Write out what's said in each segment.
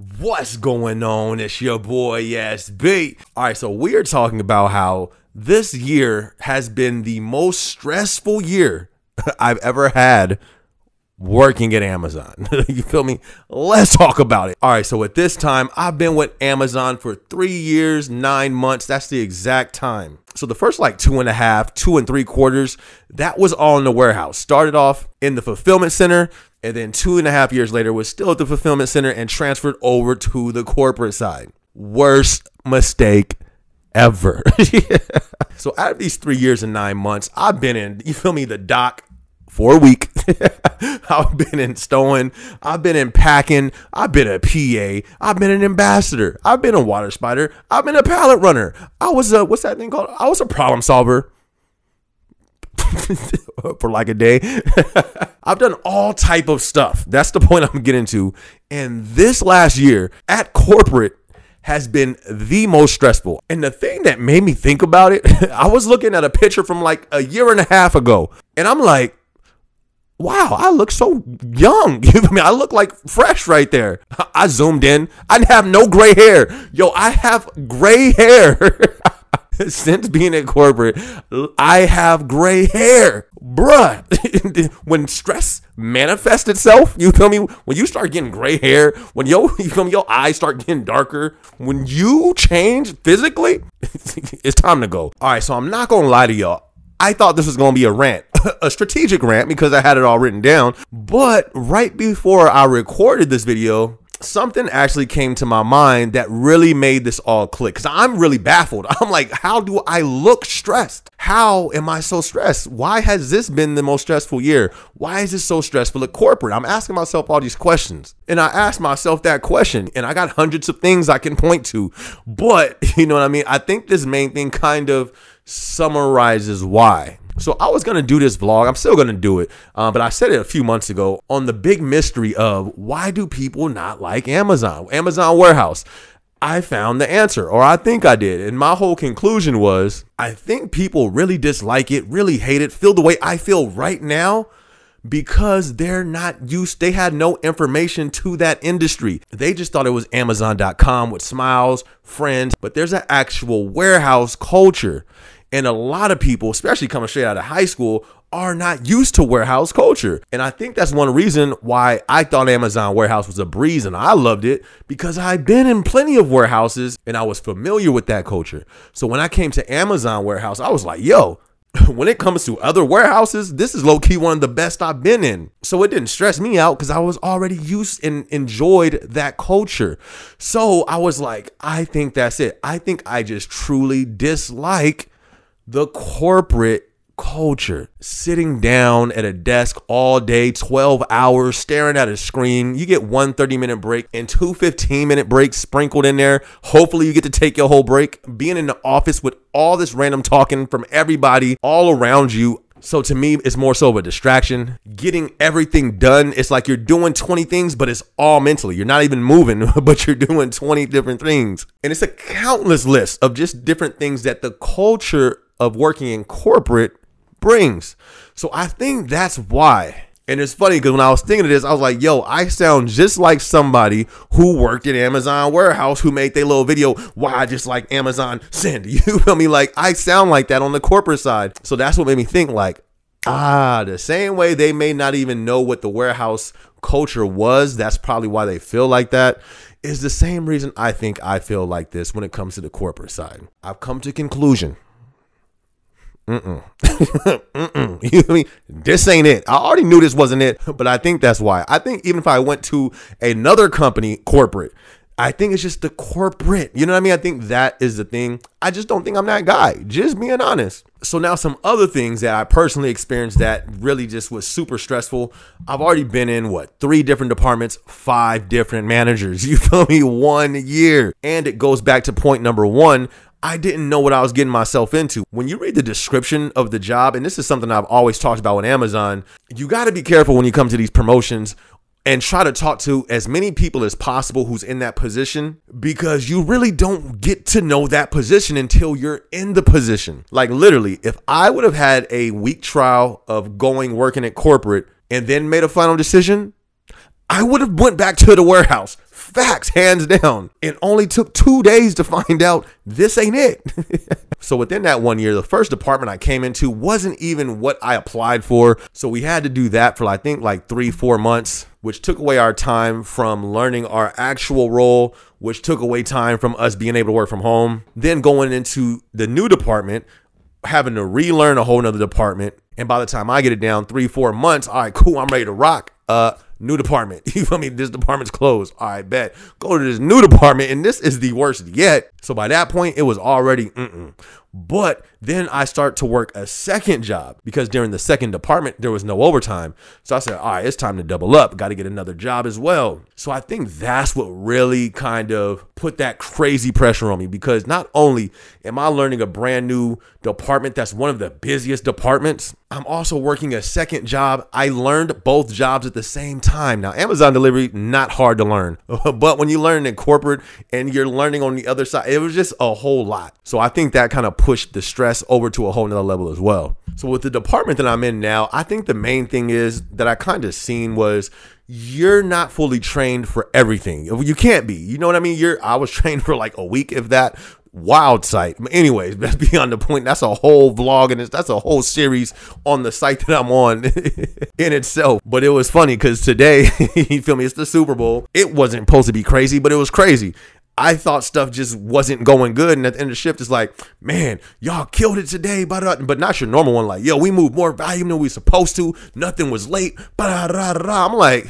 What's going on? It's your boy SB. All right, so we're talking about how this year has been the most stressful year I've ever had working at Amazon. You feel me? Let's talk about it. All right, so at this time, I've been with Amazon for 3 years, 9 months. That's the exact time. So the first like 2.5, 2 3/4, that was all in the warehouse. Started off in the fulfillment center, and then 2.5 years later was still at the fulfillment center and transferred over to the corporate side. Worst mistake ever. So out of these 3 years and 9 months, I've been in, you feel me, the dock for a week. I've been in stowing. I've been in packing. I've been a PA. I've been an ambassador. I've been a water spider. I've been a pallet runner. I was a, what's that thing called? I was a problem solver for like a day. I've done all type of stuff. That's the point I'm getting to. And this last year at corporate has been the most stressful. And the thing that made me think about it, I was looking at a picture from like a year and a half ago, and I'm like, wow, I look so young. I mean, I look like fresh right there. I zoomed in. I have no gray hair. Yo, I have gray hair. Since being at corporate, I have gray hair. Bruh, when stress manifests itself, you feel me? When you start getting gray hair, when you feel me, your eyes start getting darker, when you change physically, it's time to go. All right, so I'm not going to lie to y'all. I thought this was going to be a rant, a strategic rant, because I had it all written down. But right before I recorded this video, something actually came to my mind that really made this all click, because I'm really baffled. I'm like, how do I look stressed? How am I so stressed? Why has this been the most stressful year? Why is it so stressful at corporate? I'm asking myself all these questions, and I asked myself that question, and I got hundreds of things I can point to, but you know what I mean? I think this main thing kind of summarizes why. So I was going to do this vlog. I'm still going to do it. But I said it a few months ago on the big mystery of why do people not like Amazon warehouse? I found the answer, or I think I did. And my whole conclusion was, I think people really dislike it, really hate it, feel the way I feel right now, because they're not used. They had no information to that industry. They just thought it was Amazon.com with smiles, friends, but there's an actual warehouse culture. And a lot of people, especially coming straight out of high school, are not used to warehouse culture. And I think that's one reason why I thought Amazon warehouse was a breeze and I loved it, because I've been in plenty of warehouses and I was familiar with that culture. So when I came to Amazon warehouse, I was like, yo, when it comes to other warehouses, this is low-key one of the best I've been in. So it didn't stress me out because I was already used and enjoyed that culture. So I was like, I think that's it. I think I just truly dislike the corporate culture. Sitting down at a desk all day, 12 hours, staring at a screen. You get one 30-minute break and 2 15-minute breaks sprinkled in there. Hopefully you get to take your whole break. Being in the office with all this random talking from everybody all around you. So to me, it's more so of a distraction. Getting everything done, it's like you're doing 20 things, but it's all mentally. You're not even moving, but you're doing 20 different things. And it's a countless list of just different things that the culture of working in corporate brings. So I think that's why. And it's funny because when I was thinking of this, I was like, yo, I sound just like somebody who worked at Amazon warehouse who made their little video, why I just like Amazon send. You feel me? Like I sound like that on the corporate side. So that's what made me think like, the same way they may not even know what the warehouse culture was. That's probably why they feel like that. Is the same reason I think I feel like this when it comes to the corporate side. I've come to conclusion. You know what I mean? This ain't it. I already knew this wasn't it, but I think that's why. I think even if I went to another company, corporate, I think it's just the corporate. You know what I mean? I think that is the thing. I just don't think I'm that guy. Just being honest. So now some other things that I personally experienced that really just was super stressful. I've already been in 3 different departments, 5 different managers. You feel me? 1 year. And it goes back to point number 1. I didn't know what I was getting myself into. When you read the description of the job, and this is something I've always talked about with Amazon, you got to be careful when you come to these promotions and try to talk to as many people as possible who's in that position, because you really don't get to know that position until you're in the position. Like literally, if I would have had a week trial of working at corporate and then made a final decision, I would have went back to the warehouse Facts, hands down. It only took 2 days to find out this ain't it. So within that 1 year, the first department I came into wasn't even what I applied for. So we had to do that for I think like 3-4 months, which took away our time from learning our actual role, which took away time from us being able to work from home. Then going into the new department, having to relearn a whole nother department. And by the time I get it down 3-4 months, all right, cool, I'm ready to rock. New department. You feel me? This department's closed. All right, bet. Go to this new department, and this is the worst yet. So by that point, it was already But then I start to work a second job because during the second department, there was no overtime. So I said, all right, it's time to double up. Got to get another job as well. So I think that's what really kind of put that crazy pressure on me, because not only am I learning a brand new department that's one of the busiest departments, I'm also working a second job. I learned both jobs at the same time. Now, Amazon delivery, not hard to learn, but when you learn in corporate and you're learning on the other side, it was just a whole lot. So I think that kind of pushed the stress over to a whole nother level as well. So with the department that I'm in now, I think the main thing is that I kind of seen was you're not fully trained for everything. You can't be, you know what I mean? I was trained for like a week, if that. Wild site. Anyways, that's beyond the point. That's a whole vlog, and that's a whole series on the site that I'm on in itself. But it was funny because today, you feel me, it's the Super Bowl. It wasn't supposed to be crazy, but it was crazy. I thought stuff just wasn't going good. And at the end of the shift, it's like, man, y'all killed it today. But not your normal one. Like, yo, we moved more volume than we supposed to. Nothing was late. I'm like,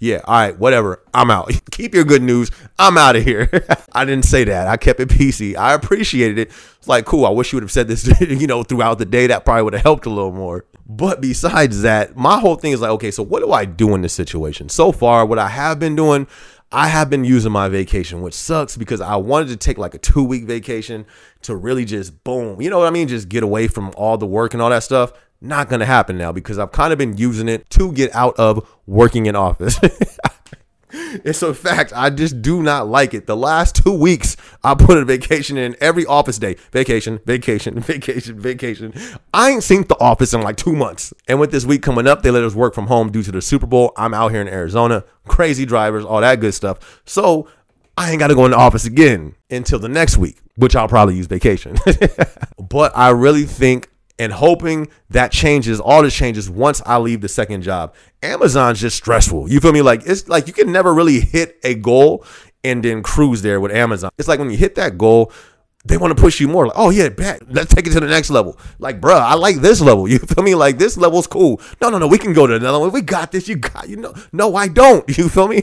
yeah, all right, whatever. I'm out. Keep your good news. I'm out of here. I didn't say that. I kept it PC. I appreciated it. It's like, cool. I wish you would have said this, throughout the day. That probably would have helped a little more. But besides that, my whole thing is like, okay, so what do I do in this situation? So far, what I have been doing, I have been using my vacation, which sucks because I wanted to take like a 2-week vacation to really just boom, you know what I mean? Just get away from all the work and all that stuff. Not going to happen now because I've kind of been using it to get out of working in office. It's a fact. I just do not like it. The last 2 weeks, I put a vacation in every office day. Vacation, vacation, vacation, vacation. I ain't seen the office in like 2 months. And with this week coming up, they let us work from home due to the Super Bowl. I'm out here in Arizona. Crazy drivers, all that good stuff. So I ain't got to go in the office again until the next week, which I'll probably use vacation. But I really think and hoping that all this changes once I leave the second job. Amazon's just stressful. You feel me? Like, it's like you can never really hit a goal and then cruise there with Amazon. It's like when you hit that goal, they want to push you more. Like, oh yeah, bet. Let's take it to the next level. Like, bruh, I like this level. You feel me? Like, this level's cool. No. We can go to another one. We got this. No, I don't. You feel me?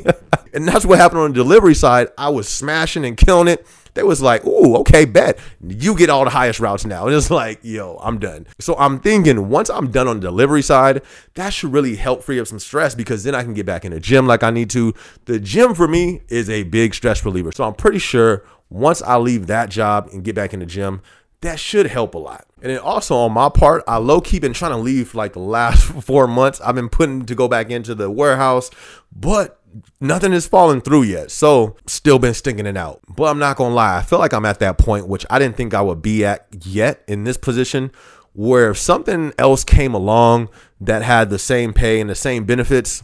And that's what happened on the delivery side. I was smashing and killing it. They was like, ooh, okay, bet. You get all the highest routes now. And it's like, yo, I'm done. So I'm thinking once I'm done on the delivery side, that should really help free up some stress because then I can get back in the gym like I need to. The gym for me is a big stress reliever. So I'm pretty sure once I leave that job and get back in the gym, that should help a lot. And then also on my part, I low-key been trying to leave for like the last 4 months. I've been putting to go back into the warehouse, but nothing has fallen through yet. So still been stinking it out. But I'm not going to lie. I feel like I'm at that point, which I didn't think I would be at yet in this position, where if something else came along that had the same pay and the same benefits,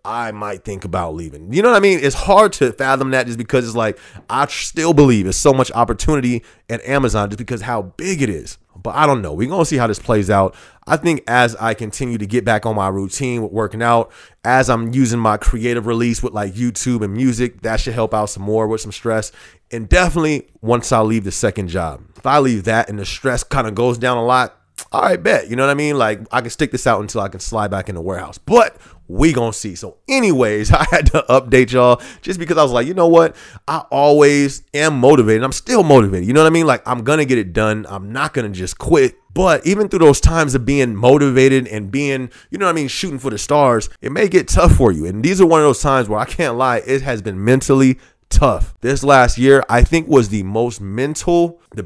I might think about leaving. You know what I mean? It's hard to fathom that just because it's like, I still believe there's so much opportunity at Amazon just because how big it is. But I don't know. We're going to see how this plays out. I think as I continue to get back on my routine with working out, as I'm using my creative release with like YouTube and music, that should help out some more with some stress. And definitely once I leave the second job, if I leave that and the stress kind of goes down a lot, all right, bet. You know what I mean? Like I can stick this out until I can slide back in the warehouse. But we gonna see. So anyways, I had to update y'all just because I was like, you know what? I always am motivated. I'm still motivated. You know what I mean? Like I'm gonna get it done. I'm not gonna just quit. But even through those times of being motivated and being, you know what I mean, shooting for the stars, it may get tough for you. And these are one of those times where I can't lie, it has been mentally tough. This last year, I think was the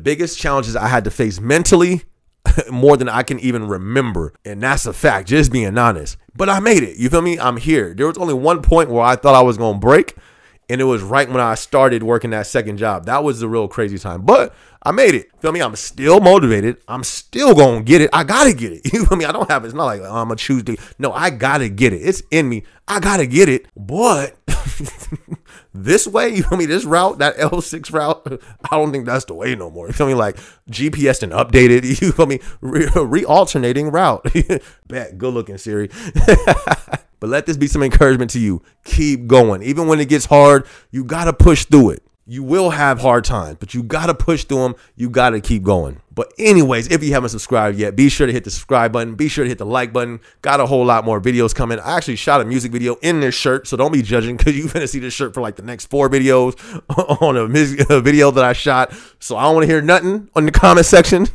biggest challenges I had to face mentally more than I can even remember. And that's a fact, just being honest. But I made it. You feel me? I'm here. There was only one point where I thought I was going to break. And it was right when I started working that second job. That was the real crazy time. But I made it. Feel me? I'm still motivated. I'm still going to get it. I got to get it. You feel me? I don't have it. It's not like I'm going to choose to. No, I got to get it. It's in me. I got to get it. But this way, you feel me? This route, that L6 route, I don't think that's the way no more. You feel me? Like GPS and updated. You feel me? Re-alternating route. Bet. Good looking, Siri. But let this be some encouragement to you. Keep going. Even when it gets hard, you got to push through it. You will have hard times, but you got to push through them. You got to keep going. But anyways, if you haven't subscribed yet, be sure to hit the subscribe button. Be sure to hit the like button. Got a whole lot more videos coming. I actually shot a music video in this shirt, so don't be judging because you're going to see this shirt for like the next 4 videos on a video that I shot. So I don't want to hear nothing on the comment section.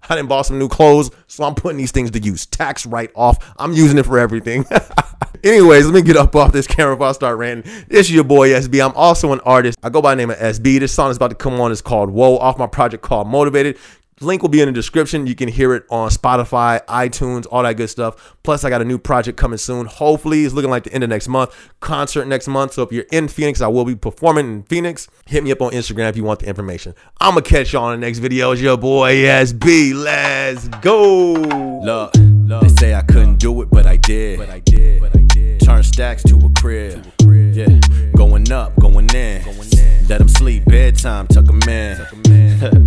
I didn't buy some new clothes, so I'm putting these things to use. Tax write-off. I'm using it for everything. Anyways, let me get up off this camera before I start ranting. This is your boy SB. I'm also an artist. I go by the name of SB. This song is about to come on. It's called Whoa, off my project called Motivated. Link will be in the description. You can hear it on Spotify, iTunes, all that good stuff. Plus, I got a new project coming soon. Hopefully, it's looking like the end of next month. Concert next month. So if you're in Phoenix, I will be performing in Phoenix. Hit me up on Instagram if you want the information. I'm going to catch y'all in the next video. It's your boy SB. Let's go. Look, they say I couldn't do it, but I did. Turn stacks to a crib. Yeah, going up, going in. Let them sleep, bedtime, tuck them in.